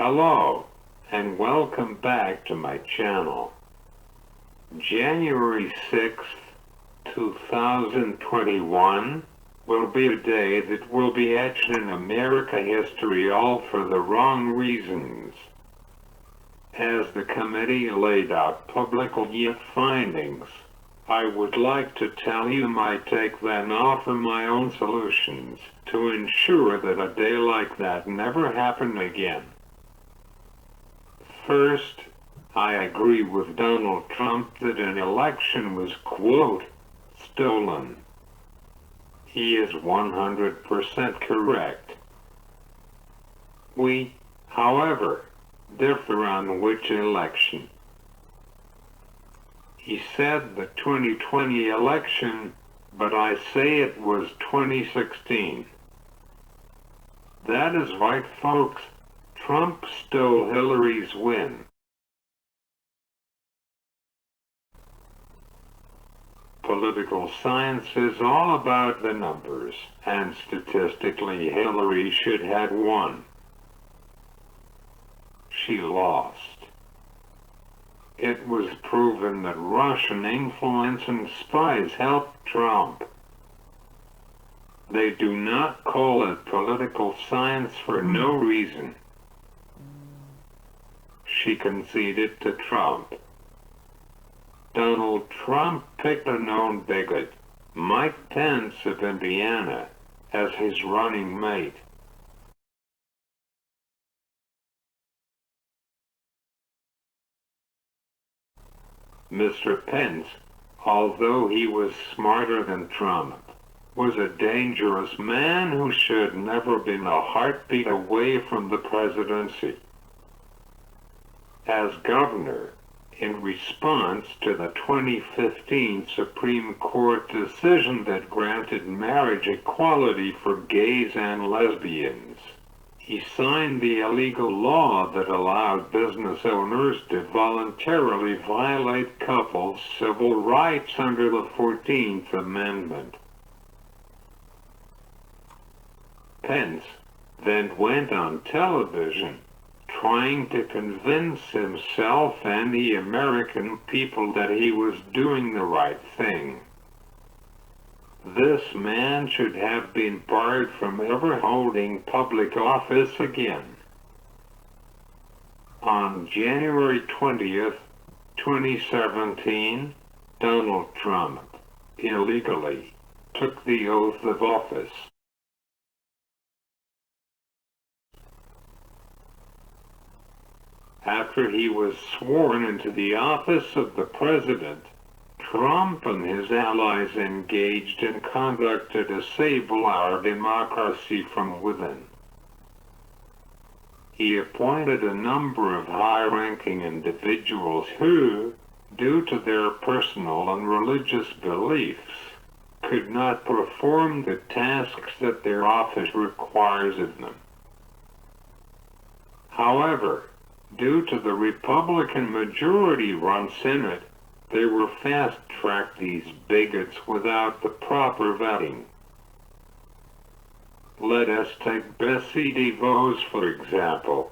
Hello, and welcome back to my channel. January 6th, 2021 will be a day that will be etched in American history, all for the wrong reasons. As the committee laid out publicly findings, I would like to tell you my take, then offer my own solutions to ensure that a day like that never happen again. First, I agree with Donald Trump that an election was, quote, stolen. He is 100% correct. We, however, differ on which election. He said the 2020 election, but I say it was 2016. That is right, folks. Trump stole Hillary's win. Political science is all about the numbers, and statistically Hillary should have won. She lost. It was proven that Russian influence and spies helped Trump. They do not call it political science for no reason. She conceded to Trump. Donald Trump picked a known bigot, Mike Pence of Indiana, as his running mate. Mr. Pence, although he was smarter than Trump, was a dangerous man who should never been a heartbeat away from the presidency. As governor, in response to the 2015 Supreme Court decision that granted marriage equality for gays and lesbians, he signed the illegal law that allowed business owners to voluntarily violate couples' civil rights under the 14th Amendment. Pence then went on television trying to convince himself and the American people that he was doing the right thing. This man should have been barred from ever holding public office again. On January 20th, 2017, Donald Trump illegally took the oath of office. After he was sworn into the office of the president, Trump and his allies engaged in conduct to disable our democracy from within. He appointed a number of high-ranking individuals who, due to their personal and religious beliefs, could not perform the tasks that their office requires of them. However, due to the Republican majority-run Senate, they were fast-tracked, these bigots, without the proper vetting. Let us take Betsy DeVos, for example.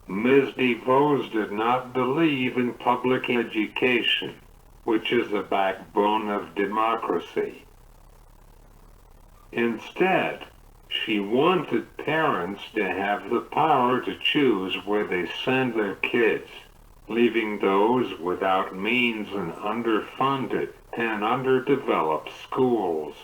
Ms. DeVos did not believe in public education, which is the backbone of democracy. Instead, she wanted parents to have the power to choose where they send their kids, leaving those without means in underfunded and underdeveloped schools.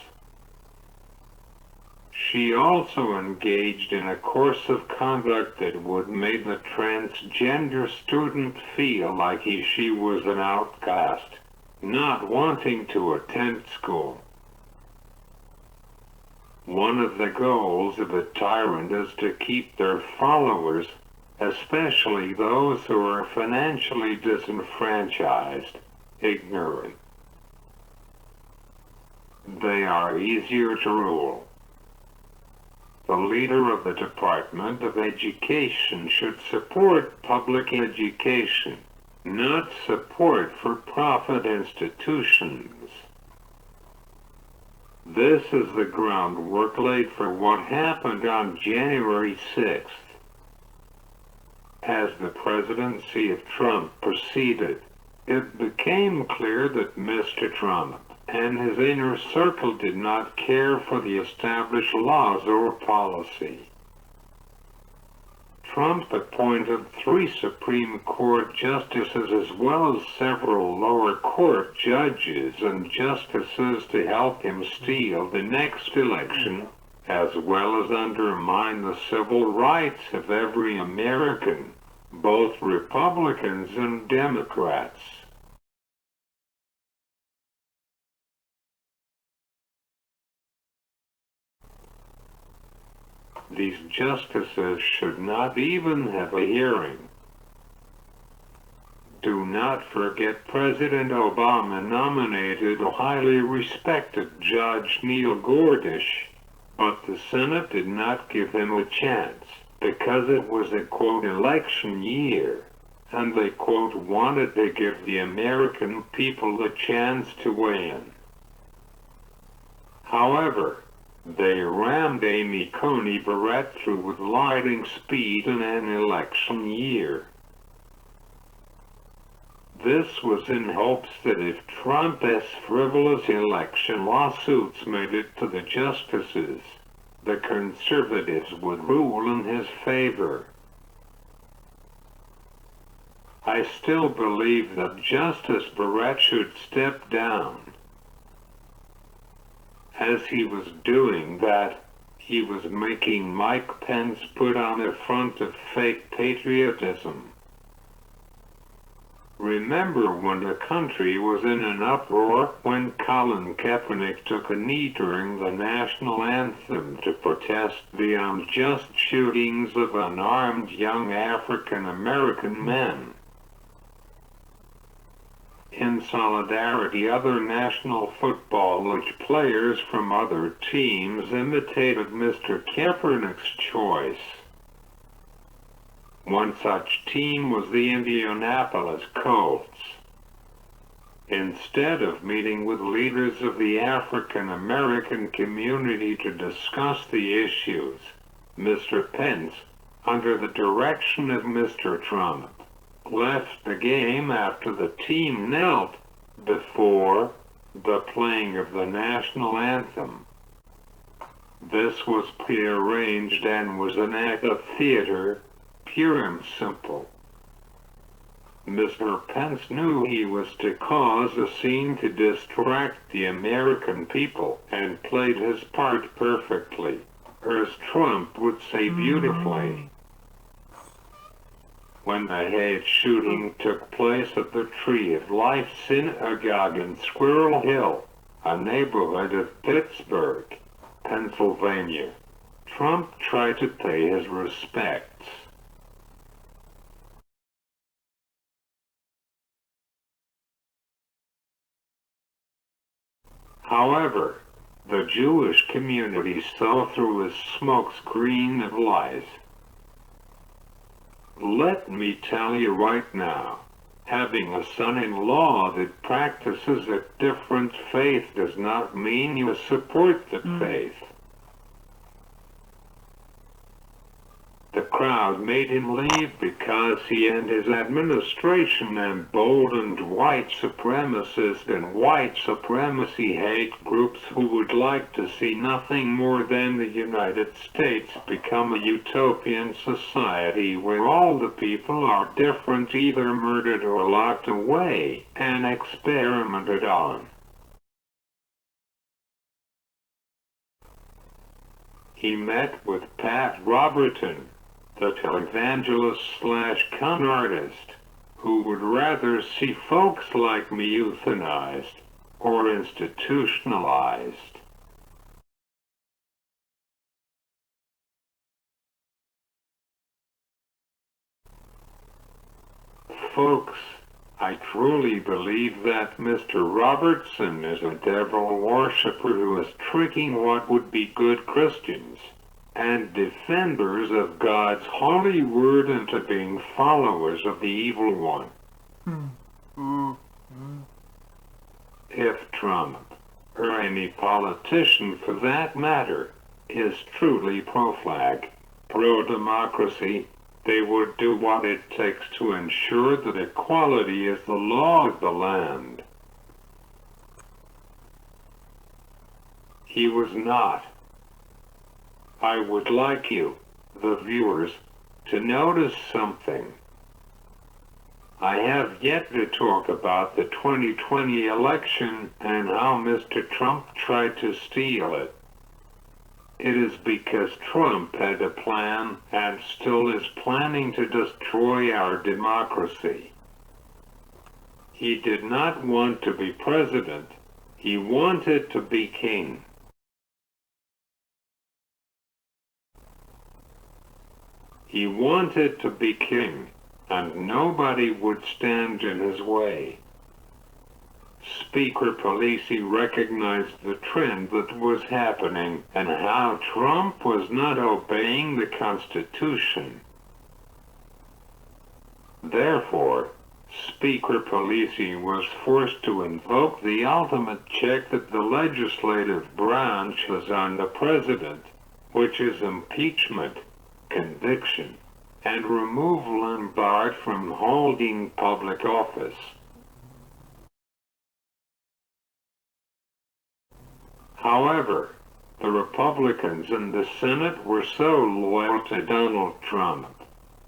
She also engaged in a course of conduct that would make the transgender student feel like she was an outcast, not wanting to attend school. One of the goals of a tyrant is to keep their followers, especially those who are financially disenfranchised, ignorant. They are easier to rule. The leader of the Department of Education should support public education, not support for-profit institutions. This is the groundwork laid for what happened on January 6th. As the presidency of Trump proceeded, it became clear that Mr. Trump and his inner circle did not care for the established laws or policy. Trump appointed 3 Supreme Court justices as well as several lower court judges and justices to help him steal the next election, as well as undermine the civil rights of every American, both Republicans and Democrats. These justices should not even have a hearing. Do not forget President Obama nominated a highly respected Judge Neil Gorsuch, but the Senate did not give him a chance because it was a, quote, election year, and they, quote, wanted to give the American people a chance to weigh in. However, they rammed Amy Coney Barrett through with lightning speed in an election year. This was in hopes that if Trump's frivolous election lawsuits made it to the justices, the conservatives would rule in his favor. I still believe that Justice Barrett should step down. As he was doing that, he was making Mike Pence put on a front of fake patriotism. Remember when the country was in an uproar when Colin Kaepernick took a knee during the national anthem to protest the unjust shootings of unarmed young African American men? In solidarity, other National Football League players from other teams imitated Mr. Kaepernick's choice. One such team was the Indianapolis Colts. Instead of meeting with leaders of the African American community to discuss the issues, Mr. Pence, under the direction of Mr. Trump, left the game after the team knelt before the playing of the national anthem. This was prearranged and was an act of theater, pure and simple. Mr. Pence knew he was to cause a scene to distract the American people and played his part perfectly, or as Trump would say beautifully. When the hate shooting took place at the Tree of Life Synagogue in Squirrel Hill, a neighborhood of Pittsburgh, Pennsylvania, Trump tried to pay his respects. However, the Jewish community saw through his smokescreen of lies. Let me tell you right now, having a son-in-law that practices a different faith does not mean you support the faith. The crowd made him leave because he and his administration emboldened white supremacists and white supremacy hate groups who would like to see nothing more than the United States become a utopian society where all the people are different, either murdered or locked away and experimented on. He met with Pat Robertson, the televangelist/con artist, who would rather see folks like me euthanized or institutionalized. Folks, I truly believe that Mr. Robertson is a devil worshipper who is tricking what would be good Christians and defenders of God's holy word into being followers of the evil one. If Trump or any politician for that matter, is truly pro-flag, pro-democracy, they would do what it takes to ensure that equality is the law of the land. He was not. I would like you, the viewers, to notice something. I have yet to talk about the 2020 election and how Mr. Trump tried to steal it. It is because Trump had a plan and still is planning to destroy our democracy. He did not want to be president. He wanted to be king. He wanted to be king, and nobody would stand in his way. Speaker Pelosi recognized the trend that was happening and how Trump was not obeying the Constitution. Therefore, Speaker Pelosi was forced to invoke the ultimate check that the legislative branch has on the president, which is impeachment, conviction, and removal and barred from holding public office. However, the Republicans in the Senate were so loyal to Donald Trump,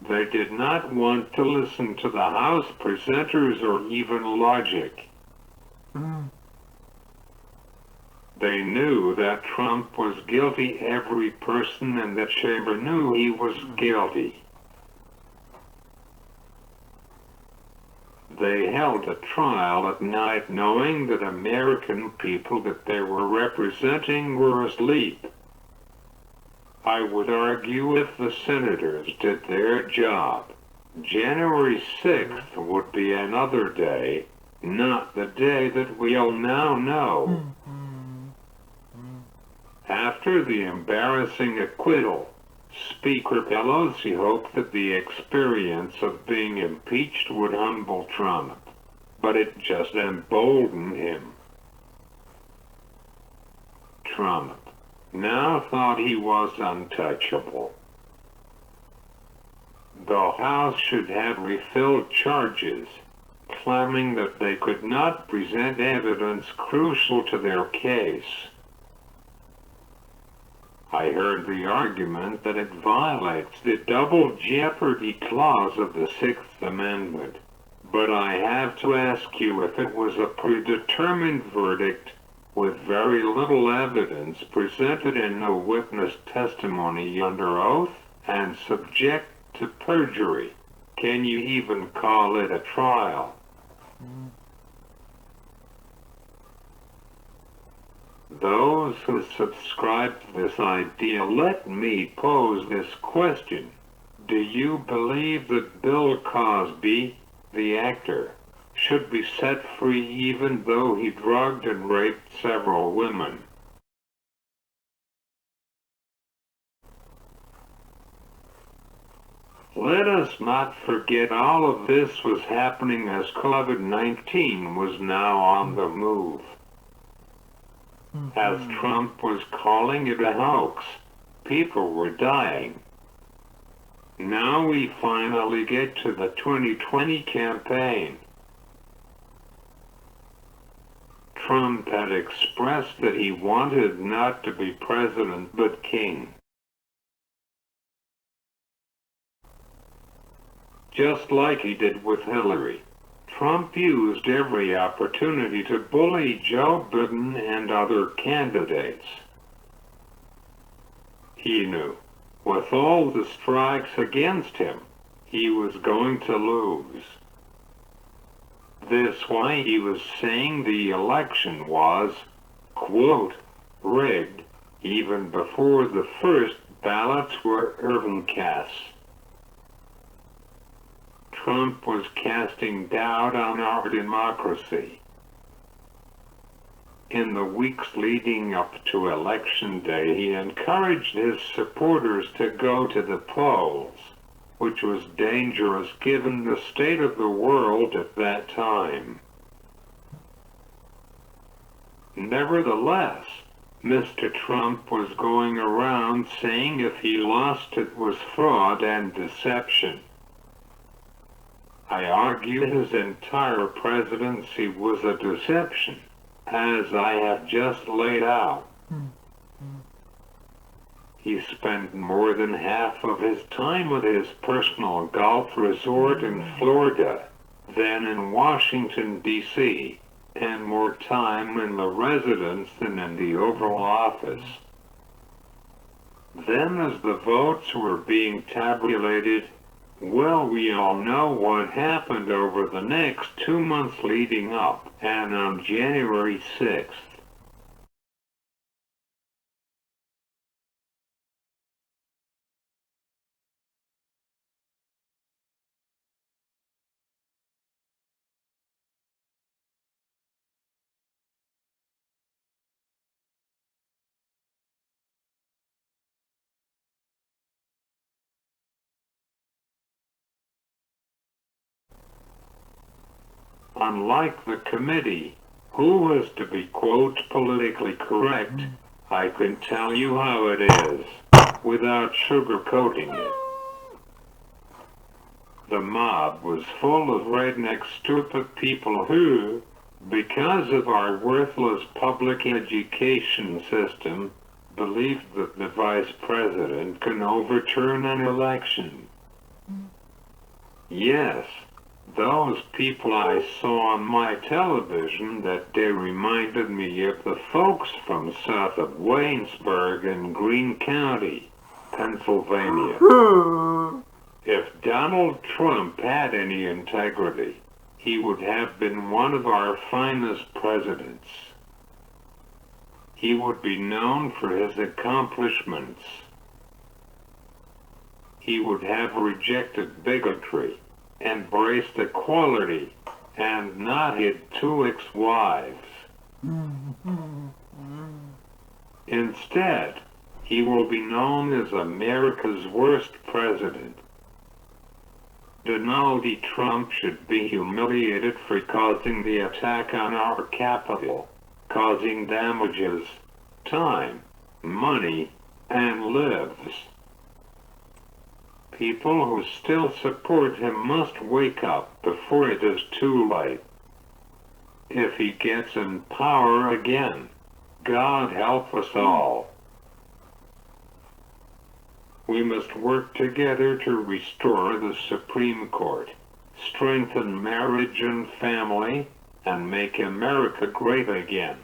they did not want to listen to the House presenters or even logic. They knew that Trump was guilty. Every person in the chamber knew he was guilty. They held a trial at night knowing that American people that they were representing were asleep. I would argue if the senators did their job, January 6th would be another day, not the day that we all now know. After the embarrassing acquittal, Speaker Pelosi hoped that the experience of being impeached would humble Trump, but it just emboldened him. Trump now thought he was untouchable. The House should have refilled charges, claiming that they could not present evidence crucial to their case. I heard the argument that it violates the double jeopardy clause of the Sixth Amendment, but I have to ask you if it was a predetermined verdict with very little evidence presented and no witness testimony under oath and subject to perjury. Can you even call it a trial? Those who subscribe to this idea, let me pose this question. Do you believe that Bill Cosby, the actor, should be set free even though he drugged and raped several women? Let us not forget all of this was happening as COVID-19 was now on the move. As Trump was calling it a hoax, people were dying. Now we finally get to the 2020 campaign. Trump had expressed that he wanted not to be president but king. Just like he did with Hillary, Trump used every opportunity to bully Joe Biden and other candidates. He knew, with all the strikes against him, he was going to lose. This why he was saying the election was, quote, rigged, even before the first ballots were even cast. Trump was casting doubt on our democracy. In the weeks leading up to Election Day, he encouraged his supporters to go to the polls, which was dangerous given the state of the world at that time. Nevertheless, Mr. Trump was going around saying if he lost it was fraud and deception. I argue his entire presidency was a deception, as I have just laid out. He spent more than half of his time at his personal golf resort in Florida than in Washington, D.C., and more time in the residence than in the Oval Office. Then as the votes were being tabulated, well, we all know what happened over the next 2 months leading up, and on January 6th, unlike the committee, who was to be, quote, politically correct, I can tell you how it is, without sugarcoating it. The mob was full of redneck stupid people who, because of our worthless public education system, believed that the vice president can overturn an election. Yes, those people I saw on my television that day reminded me of the folks from south of Waynesburg in Greene County, Pennsylvania. If Donald Trump had any integrity, he would have been one of our finest presidents. He would be known for his accomplishments. He would have rejected bigotry, embraced equality, and not hid 2 ex-wives. Instead, he will be known as America's worst president. Donald Trump should be humiliated for causing the attack on our Capitol, causing damages, time, money, and lives. People who still support him must wake up before it is too late. If he gets in power again, God help us all. We must work together to restore the Supreme Court, strengthen marriage and family, and make America great again.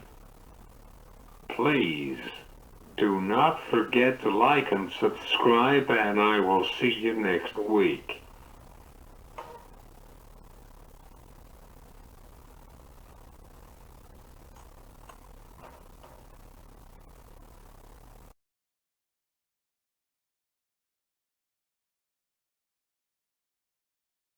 Please, do not forget to like and subscribe, and I will see you next week.